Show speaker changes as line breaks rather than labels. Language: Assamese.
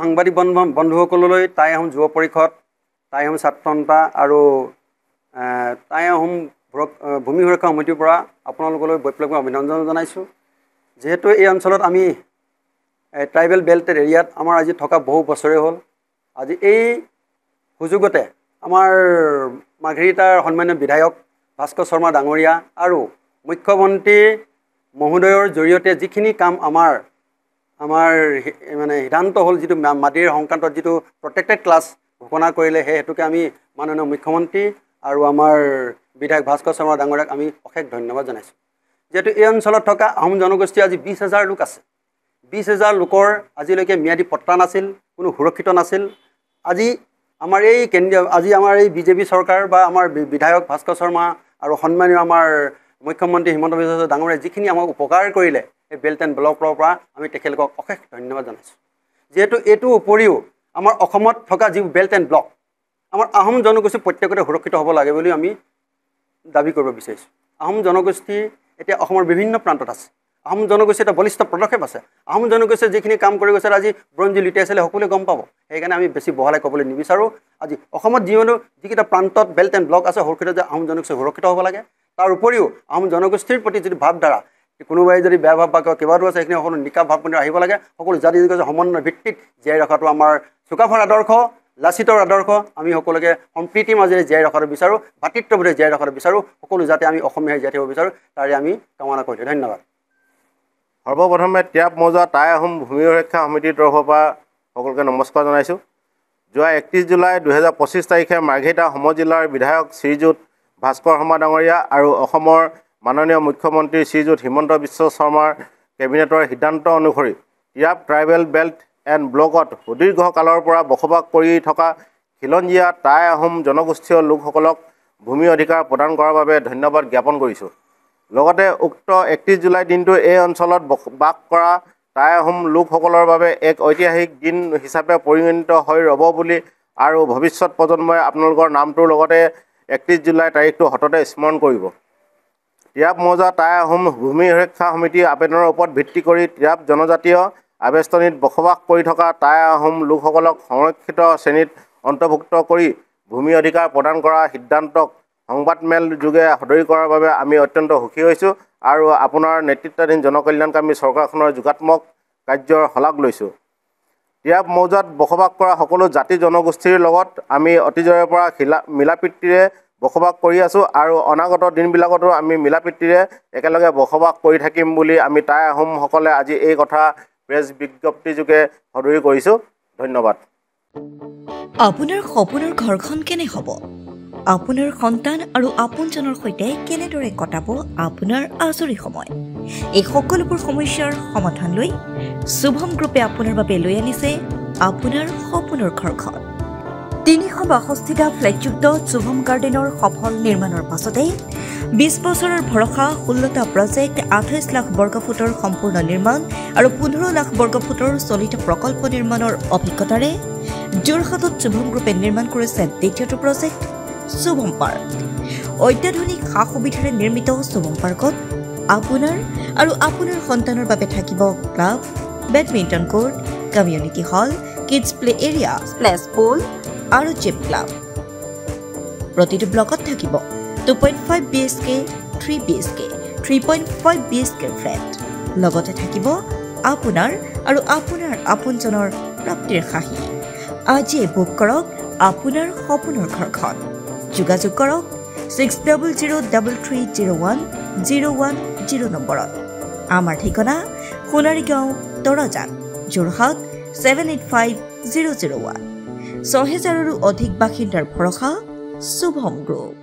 সাংবাদিক বন্ধুসকললৈ টাই আহোম যুৱ পৰিষদ, টাই আহোম ছাত্ৰ সন্থা আৰু টাই আহোম ভূমি সুৰক্ষা সমিতিৰ পৰা আপোনালোকলৈ বৈপ্লৱিক অভিনন্দন জনাইছোঁ। যিহেতু এই অঞ্চলত আমি ট্ৰাইবেল বেল্টেড এৰিয়াত আমাৰ আজি থকা বহু বছৰেই হ'ল। আজি এই সুযোগতে আমাৰ মাৰ্ঘেৰিটাৰ সন্মানীয় বিধায়ক ভাস্কৰ শৰ্মা ডাঙৰীয়া আৰু মুখ্যমন্ত্ৰী মহোদয়ৰ জৰিয়তে যিখিনি কাম আমাৰ মানে সিদ্ধান্ত হ'ল, যিটো মাটিৰ সংক্ৰান্তত যিটো প্ৰটেক্টেড ক্লাছ ঘোষণা কৰিলে, সেই হেতুকে আমি মাননীয় মুখ্যমন্ত্ৰী আৰু আমাৰ বিধায়ক ভাস্কৰ শৰ্মা ডাঙৰীয়াক আমি অশেষ ধন্যবাদ জনাইছোঁ। যিহেতু এই অঞ্চলত থকা আহোম জনগোষ্ঠী আজি 20,000 লোক আছে। 20,000 লোকৰ আজিলৈকে ম্যাদী পট্টা নাছিল, কোনো সুৰক্ষিত নাছিল। আজি আমাৰ এই বিজেপি চৰকাৰ বা আমাৰ বিধায়ক ভাস্কৰ শৰ্মা আৰু সন্মানীয় আমাৰ মুখ্যমন্ত্ৰী হিমন্ত বিশ্ব শৰ্মা ডাঙৰীয়াই যিখিনি আমাক উপকাৰ কৰিলে, এই বেল্ট এণ্ড ব্লকৰ পৰা আমি তেখেতলোকক অশেষ ধন্যবাদ জনাইছোঁ। যিহেতু এইটোৰ উপৰিও আমাৰ অসমত থকা যিবোৰ বেল্ট এণ্ড ব্লক, আমাৰ আহোম জনগোষ্ঠী প্ৰত্যেকতে সুৰক্ষিত হ'ব লাগে বুলি আমি দাবী কৰিব বিচাৰিছোঁ। আহোম জনগোষ্ঠী এতিয়া অসমৰ বিভিন্ন প্ৰান্তত আছে। আহোম জনগোষ্ঠী এটা বলিষ্ঠ পদক্ষেপ আছে। আহোম জনগোষ্ঠীয়ে যিখিনি কাম কৰি গৈছে আজি বুৰঞ্জী লুটিয়াই চালে সকলোৱে গম পাব। সেইকাৰণে আমি বেছি বহলাই ক'বলৈ নিবিচাৰোঁ। আজি অসমত যিকেইটা প্ৰান্তত বেল্ট এণ্ড ব্লক আছে, সুৰক্ষিত যে আহোম জনগোষ্ঠী সুৰক্ষিত হ'ব লাগে। তাৰ উপৰিও আহোম জনগোষ্ঠীৰ প্ৰতি যিটো ভাৱধাৰা, কোনোবাই যদি বেয়া ভাৱ বা কেইবাটো আছে, সেইখিনি সকলো নিকা ভাৱ মন্দিৰ আহিব লাগে। সকলো জাতি সমন্বয়ৰ ভিত্তিত জীয়াই ৰখাটো আমাৰ চুকাফাৰ আদৰ্শ, লাচিতৰ আদৰ্শ। আমি সকলোকে সম্প্ৰীতিৰ মাজেৰে জীয়াই ৰখাটো বিচাৰোঁ, ভাতৃত্ববোধে জীয়াই ৰখাটো বিচাৰোঁ। সকলো যাতে আমি অসমীয়াই জীয়াই থাকিব বিচাৰোঁ, তাৰে আমি কামনা কৰিলোঁ। ধন্যবাদ।
সৰ্বপ্ৰথমে টিয়াব মৌজা টাই আহোম ভূমি সুৰক্ষা সমিতিৰ তৰফৰ পৰা সকলোকে নমস্কাৰ জনাইছোঁ। যোৱা 31 জুলাই 2025 তাৰিখে মাৰ্ঘেৰিটা সমজিলাৰ বিধায়ক শ্ৰীযুত ভাস্কৰ শৰ্মা ডাঙৰীয়া আৰু অসমৰ মাননীয় মুখ্যমন্ত্ৰী শ্ৰীযুত হিমন্ত বিশ্ব শৰ্মাৰ কেবিনেটৰ সিদ্ধান্ত অনুসৰি টিয়াব ট্ৰাইবেল বেল্ট এণ্ড ব্লকত সুদীৰ্ঘ কালৰ পৰা বসবাস কৰি থকা খিলঞ্জীয়া টাই আহোম জনগোষ্ঠীয় লোকসকলক ভূমি অধিকাৰ প্ৰদান কৰাৰ বাবে ধন্যবাদ জ্ঞাপন কৰিছোঁ। লগতে উক্ত 31 জুলাই দিনটো এই অঞ্চলত বাস কৰা টাই আহোম লোকসকলৰ বাবে এক ঐতিহাসিক দিন হিচাপে পৰিগণিত হৈ ৰ'ব বুলি আৰু ভৱিষ্যত প্ৰজন্মই আপোনালোকৰ নামটোৰ লগতে 31 জুলাই তাৰিখটো সততে স্মৰণ কৰিব। টিয়াব মৌজা টাই আহোম ভূমি সুৰক্ষা সমিতিৰ আবেদনৰ ওপৰত ভিত্তি কৰি টিয়াব জনজাতীয় আৱেষ্টনীত বসবাস কৰি থকা টাই আহোম লোকসকলক সংৰক্ষিত শ্ৰেণীত অন্তৰ্ভুক্ত কৰি ভূমি অধিকাৰ প্ৰদান কৰা সিদ্ধান্তক সংবাদমেল যোগে সদৰি কৰাৰ বাবে আমি অত্যন্ত সুখী হৈছোঁ আৰু আপোনাৰ নেতৃত্বাধীন জনকল্যাণকামী চৰকাৰখনৰ যোগাত্মক কাৰ্যৰ শলাগ লৈছোঁ। টিয়াব মৌজাত বসবাস কৰা সকলো জাতি জনগোষ্ঠীৰ লগত আমি অতীজৰে পৰা মিলাপ্ৰীতিৰে বসবাস কৰি আছোঁ আৰু অনাগত দিনবিলাকতো আমি মিলাপ্ৰীতিৰে একেলগে বসবাস কৰি থাকিম বুলি আমি টাই আহোমসকলে আজি এই কথা প্ৰেছ বিজ্ঞপ্তিযোগে সদৰি কৰিছোঁ। ধন্যবাদ।
আপোনাৰ সপোনৰ ঘৰখন কেনে হ'ব? আপোনাৰ সন্তান আৰু আপোনজনৰ সৈতে কেনেদৰে কটাব আপোনাৰ আজৰি সময়? এই সকলোবোৰ সমস্যাৰ সমাধান লৈ শুভম গ্ৰুপে আপোনাৰ বাবে লৈ আনিছে আপোনাৰ সপোনৰ ঘৰখন। 362টা ফ্লেটযুক্ত শুভম গাৰ্ডেনৰ সফল নিৰ্মাণৰ পাছতে 20 বছৰৰ ভৰসা 16টা প্ৰজেক্ট 28 লাখ বৰ্গফুটৰ সম্পূৰ্ণ নিৰ্মাণ আৰু 15 লাখ বৰ্গফুটৰ চলিত প্ৰকল্প নিৰ্মাণৰ অভিজ্ঞতাৰে যোৰহাটত শুভম গ্ৰুপে নিৰ্মাণ কৰিছে দ্বিতীয়টো প্ৰজেক্ট শুভম পাৰ্ক। অত্যাধুনিক সা সুবিধাৰে নিৰ্মিত শুভম পাৰ্কত আপোনাৰ আৰু আপোনাৰ সন্তানৰ বাবে থাকিব club, badminton court, community hall, kids play area, splash pool আৰু জিম ক্লাব। প্ৰতিটো ব্লকত থাকিব 2.5 BHK, 3 BHK, 3.5 BHK ফ্লেট। লগতে থাকিব আপোনাৰ আৰু আপোনাৰ আপোনজনৰ প্ৰাপ্তিৰ সাহী। আজিয়ে বুক কৰক আপোনাৰ সপোনৰ ঘৰখন। যোগাযোগ কৰক 6003301010 নম্বৰত। আমাৰ ঠিকনা সোণাৰীগাঁও, তৰাজান, যোৰহাট 785001। 6000ৰো অধিক বাসিন্দাৰ ভৰসা শুভম গ্ৰুপ।